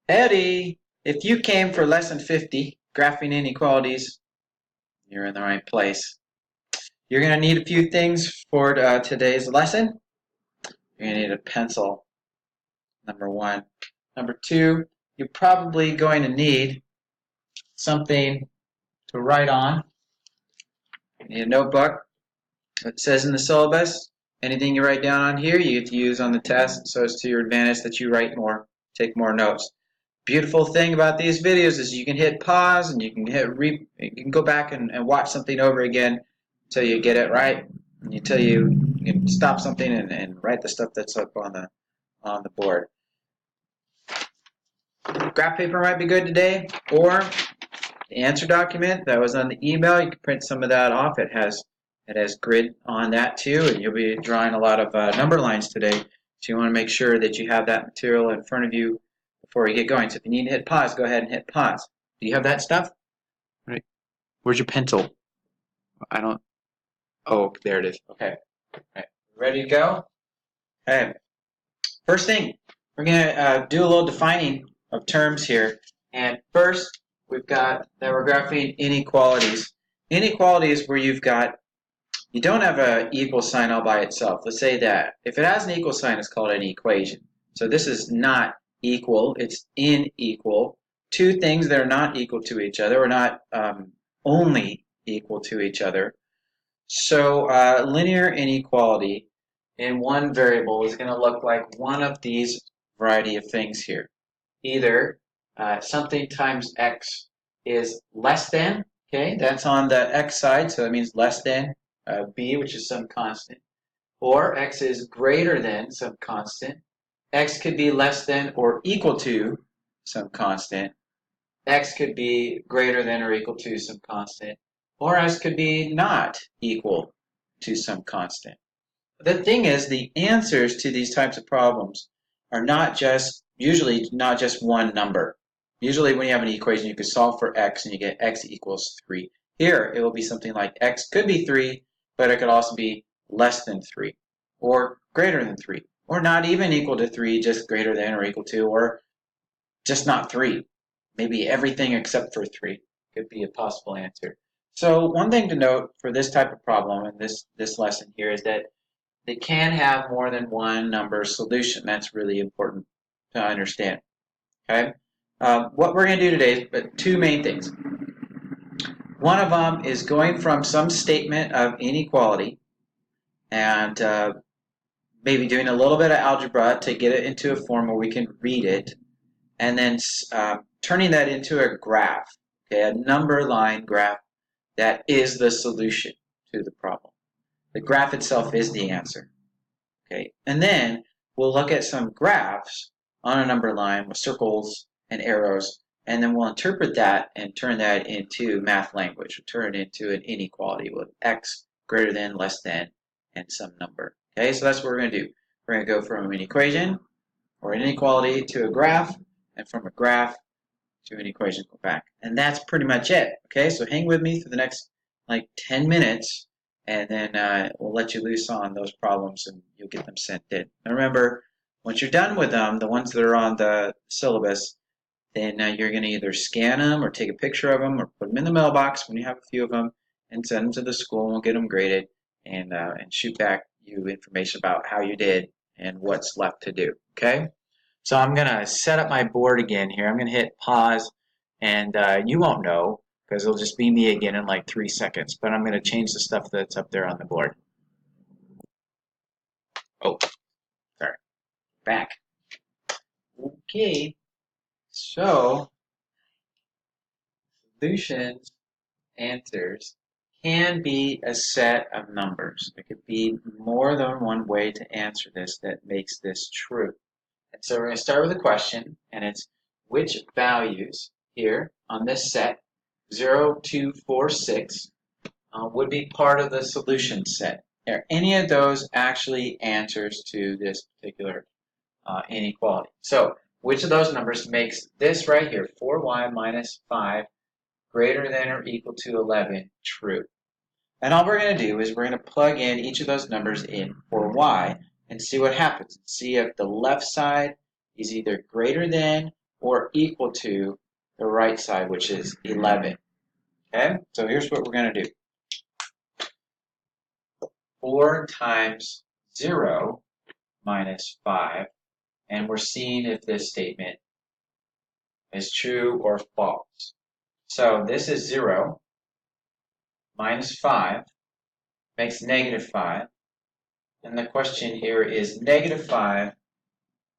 Eddie, if you came for lesson 50, graphing inequalities, you're in the right place. You're going to need a few things for today's lesson. You're going to need a pencil, number one. Number two, you're probably going to need something to write on. You need a notebook. It says in the syllabus, anything you write down on here, you get to use on the test, so it's to your advantage that you write more, take more notes. Beautiful thing about these videos is you can hit pause and you can you can go back and watch something over again until you get it right, until you can stop something and write the stuff that's up on the board. Graph paper might be good today, or the answer document that was on the email. You can print some of that off. It has grid on that too, and you'll be drawing a lot of number lines today. So you want to make sure that you have that material in front of you before you get going. So if you need to hit pause, go ahead and hit pause. Do you have that stuff? Right. Where's your pencil? I don't. Oh, there it is. Okay. All right. Ready to go? Okay. First thing, we're going to do a little defining of terms here. And first, we've got that we're graphing inequalities. Inequality is where you don't have an equal sign all by itself. Let's say that. If it has an equal sign, it's called an equation. So this is not equal, it's unequal. Two things that are not equal to each other, or not only equal to each other. So linear inequality in one variable is going to look like one of these variety of things here. Either something times x is less than, okay, that's on the x side, so that means less than b, which is some constant, or x is greater than some constant. X could be less than or equal to some constant. X could be greater than or equal to some constant, or x could be not equal to some constant. The thing is, the answers to these types of problems are usually not just one number. Usually when you have an equation, you could solve for x and you get x equals 3. Here, it will be something like x could be 3, but it could also be less than 3, or greater than 3, or not even equal to 3, just greater than or equal to, or just not 3. Maybe everything except for 3 could be a possible answer. So one thing to note for this type of problem in this lesson here is that they can have more than one number solution. That's really important to understand. Okay. What we're going to do today is two main things. One of them is going from some statement of inequality and maybe doing a little bit of algebra to get it into a form where we can read it, and then turning that into a graph, okay, a number line graph that is the solution to the problem. The graph itself is the answer. Okay, and then we'll look at some graphs on a number line with circles and arrows, and then we'll interpret that and turn that into math language. We'll turn it into an inequality with x greater than, less than, and some number. Okay, so that's what we're going to do. We're going to go from an equation or an inequality to a graph, and from a graph to an equation back. And that's pretty much it. Okay, so hang with me for the next like 10 minutes, and then we'll let you loose on those problems and you'll get them sent in. And remember, once you're done with them, the ones that are on the syllabus, then you're going to either scan them or take a picture of them or put them in the mailbox when you have a few of them and send them to the school, and we'll get them graded and shoot back you information about how you did and what's left to do. Okay? So I'm going to set up my board again here. I'm going to hit pause, and you won't know because it'll just be me again in like 3 seconds. But I'm going to change the stuff that's up there on the board. Oh, sorry. Back. Okay. So, solutions, answers, can be a set of numbers. There could be more than one way to answer this that makes this true. And so we're going to start with a question, and it's which values here on this set, 0, 2, 4, 6, would be part of the solution set. Are any of those actually answers to this particular inequality? So which of those numbers makes this right here, 4y minus 5, greater than or equal to 11, true? And all we're going to do is we're going to plug in each of those numbers in for y and see what happens. See if the left side is either greater than or equal to the right side, which is 11. Okay, so here's what we're going to do. 4 times 0 minus 5, and we're seeing if this statement is true or false. So this is 0 minus 5 makes negative 5, and the question here is negative 5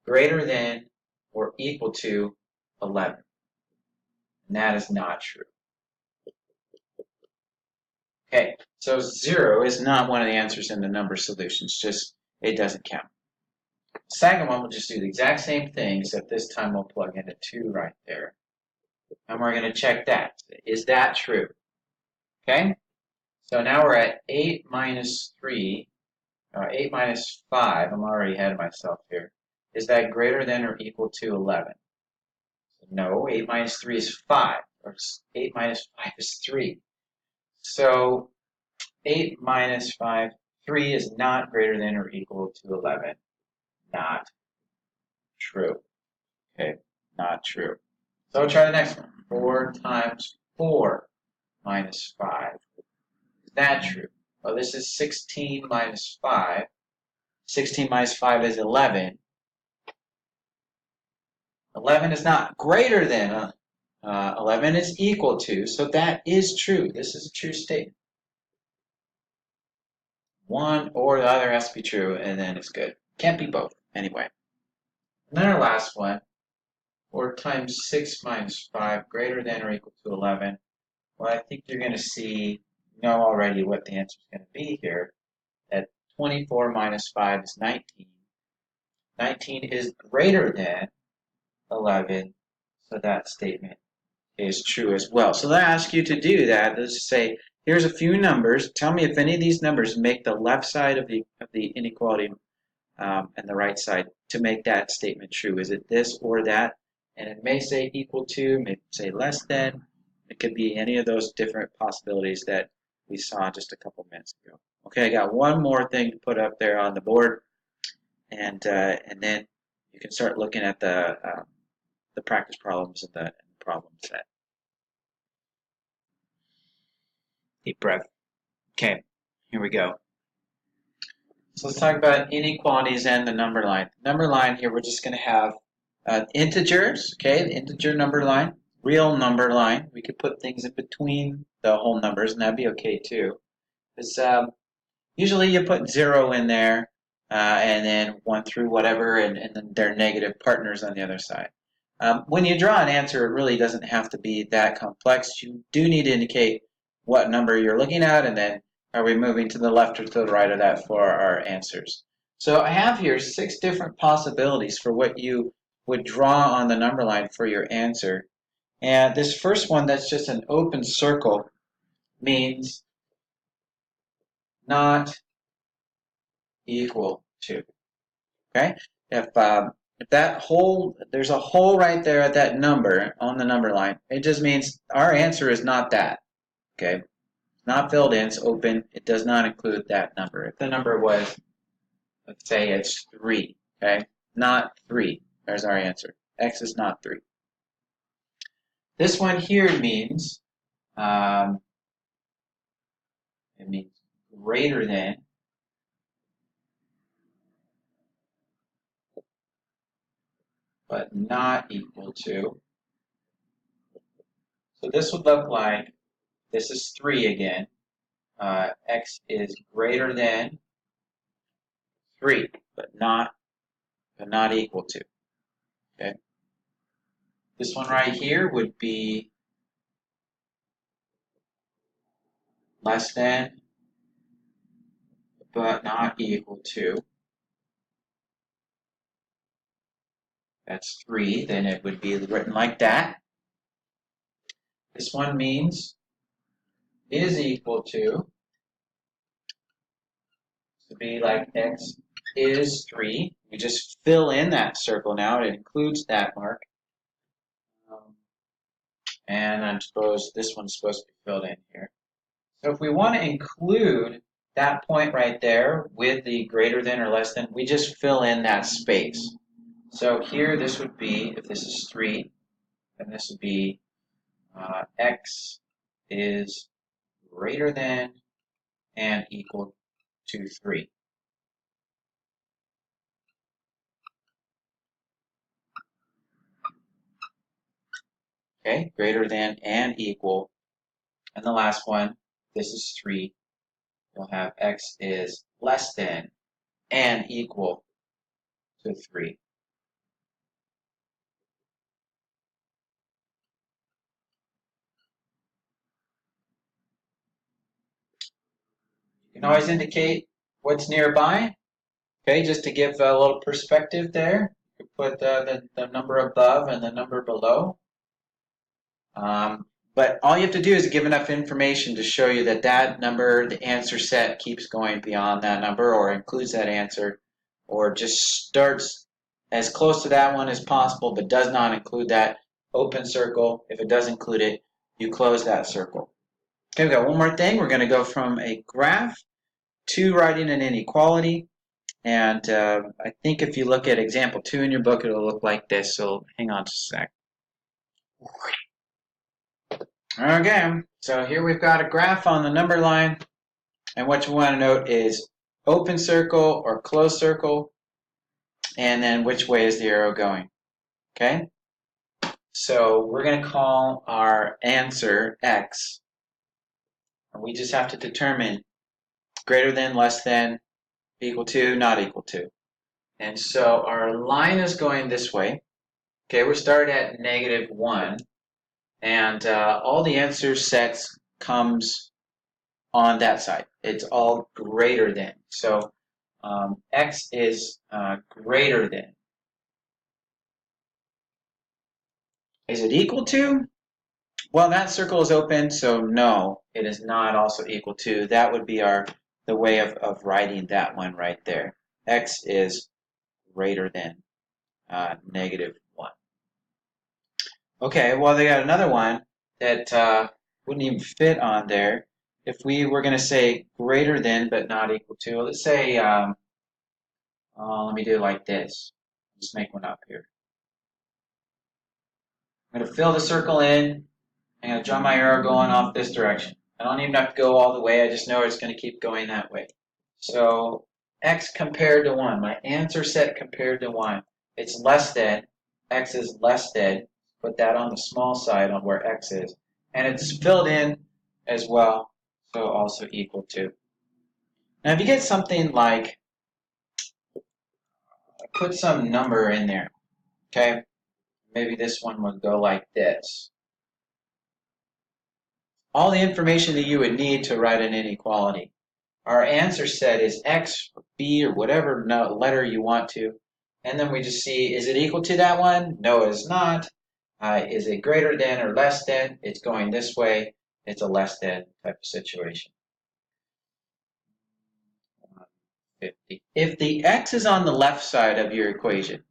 greater than or equal to 11. And that is not true. Okay, so 0 is not one of the answers in the number solutions, just it doesn't count. Second one, we'll just do the exact same thing, except this time we'll plug in a 2 right there. And we're going to check that. Is that true? Okay, so now we're at 8 minus 3, or 8 minus 5. I'm already ahead of myself here. Is that greater than or equal to 11? No, 8 minus 3 is 5, or 8 minus 5 is 3. So 8 minus 5, 3 is not greater than or equal to 11. Not true. Okay, not true. So we'll try the next one. 4 times 4 minus 5. Is that true? Well, this is 16 minus 5. 16 minus 5 is 11. 11 is not greater than 11 is equal to, so that is true. This is a true statement. One or the other has to be true, and then it's good. Can't be both, anyway. And then our last one, 4 times 6 minus 5 greater than or equal to 11. Well, I think you're going to know already what the answer is going to be here. That 24 minus 5 is 19. 19 is greater than 11, so that statement is true as well. So I ask you to do that. Let's say, here's a few numbers. Tell me if any of these numbers make the left side of the inequality and the right side to make that statement true. Is it this or that? And it may say equal to, may say less than. It could be any of those different possibilities that we saw just a couple minutes ago. Okay, I got one more thing to put up there on the board, and then you can start looking at the practice problems and the problem set. Deep breath. Okay, here we go. So let's talk about inequalities and the number line. Number line here, we're just going to have integers, okay, the integer number line, real number line. We could put things in between the whole numbers, and that'd be okay too. Because usually you put 0 in there, and then 1 through whatever, and then their negative partners on the other side. When you draw an answer, it really doesn't have to be that complex. You do need to indicate what number you're looking at, and then are we moving to the left or to the right of that for our answers. So I have here 6 different possibilities for what you would draw on the number line for your answer. And this first one that's just an open circle means not equal to. Okay? If that hole, there's a hole right there at that number on the number line, it just means our answer is not that. Okay? Not filled in, it's open. It does not include that number. If the number was, let's say it's 3, okay? Not 3. There's our answer. X is not 3. This one here means, it means greater than, but not equal to. So this would look like, this is 3 again. X is greater than 3, but not equal to. Okay. This one right here would be less than, but not equal to. That's 3. Then it would be written like that. This one means is equal to be like X is 3. We just fill in that circle now. It includes that mark. And I suppose this one's supposed to be filled in here. So if we want to include that point right there with the greater than or less than, we just fill in that space. So here this would be, if this is 3, then this would be x is greater than and equal to 3. Okay, greater than and equal. And the last one, this is 3. You'll have x is less than and equal to 3. You can always indicate what's nearby. Okay, just to give a little perspective there. You put the number above and the number below. But all you have to do is give enough information to show you that that number, the answer set, keeps going beyond that number or includes that answer, or just starts as close to that one as possible but does not include that open circle. If it does include it, you close that circle. Okay, we've got one more thing. We're going to go from a graph to writing an inequality. And I think if you look at example 2 in your book, it'll look like this. So hang on just a sec. Okay, so here we've got a graph on the number line. And what you want to note is open circle or closed circle. And then which way is the arrow going. Okay? So we're going to call our answer x. And we just have to determine greater than, less than, equal to, not equal to. And so our line is going this way. Okay, we're starting at -1. And all the answer sets comes on that side. It's all greater than. So x is greater than. Is it equal to? Well, that circle is open, so no, it is not also equal to. That would be the way of writing that one right there. X is greater than -1. Okay, well, they got another one that wouldn't even fit on there. If we were going to say greater than but not equal to, let's say, let me do it like this. Just make one up here. I'm going to fill the circle in. I'm going to draw my arrow going off this direction. I don't even have to go all the way. I just know it's going to keep going that way. So x compared to 1, my answer set compared to 1, it's less than. X is less than. Put that on the small side on where x is. And it's filled in as well, so also equal to. Now if you get something like, put some number in there, okay? Maybe this one would go like this. All the information that you would need to write an inequality. Our answer set is x or b or whatever letter you want to. And then we just see, is it equal to that one? No, it's not. Is it greater than or less than? It's going this way. It's a less than type of situation. 50. If the x is on the left side of your equation,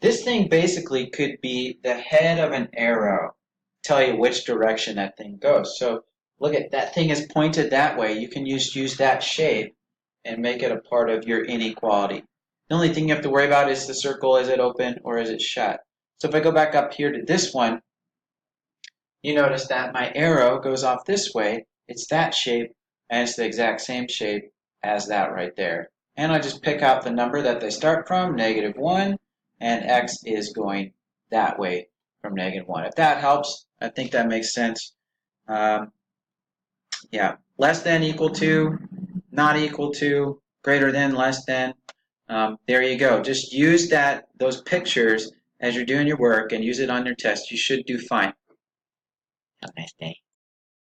this thing basically could be the head of an arrow, tell you which direction that thing goes. So look at that thing is pointed that way. You can use that shape and make it a part of your inequality. The only thing you have to worry about is the circle. Is it open or is it shut? So if I go back up here to this one, you notice that my arrow goes off this way. It's that shape, and it's the exact same shape as that right there. And I just pick out the number that they start from, -1, and x is going that way from -1. If that helps, I think that makes sense. Yeah, less than, equal to, not equal to, greater than, less than. There you go. Just use those pictures as you're doing your work and use it on your test. You should do fine. Have a nice day.